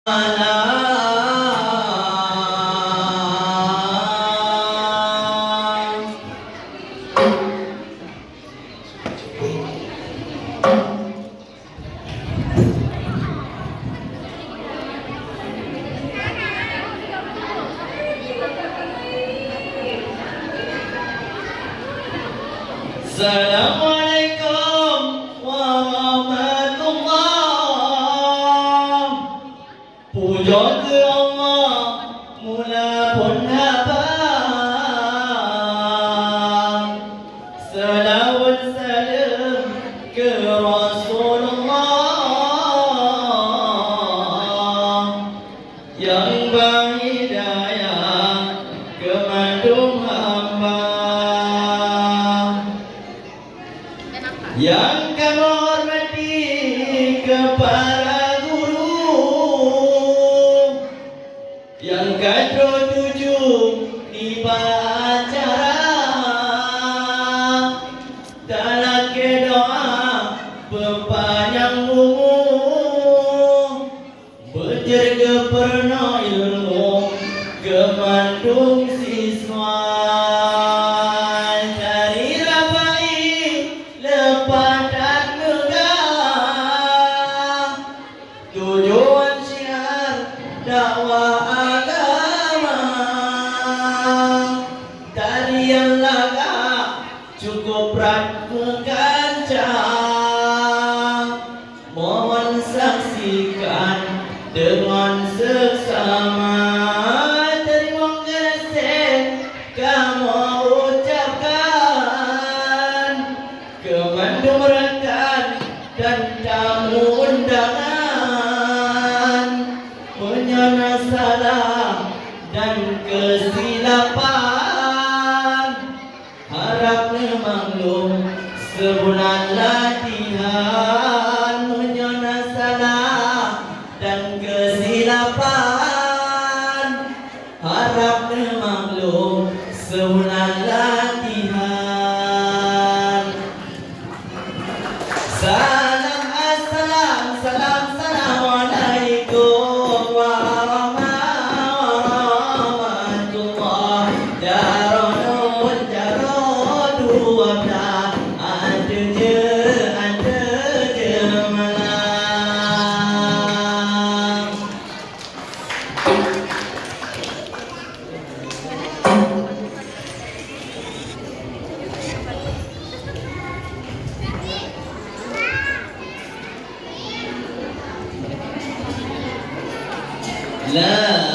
Assalamualaikum warahmatullah. Puja ke Allah mula pun abang. Salawat salam ke Rasulullah yang berhidayah kemandung hamba. Yang kami hormati kepada guru yang ke-7 di acara dalam doa berpanjang umur berjaga pernah ilmu kemandung siswa. Tujuan syiar dakwah agama tarian laga cukup rat mengancam. Mohon saksikan dengan seksama. Terima kasih kamu ucapkan kemandung rekan dan tamu undangan. Menyana salah dan kesilapan, harapnya maklum sebulan latihan. Menyana salah dan kesilapan, harapnya maklum sebulan latihan. Salam assalam, salam assalamualaikum warahmatullah. Jaronun jarodu wabda ada je malam. La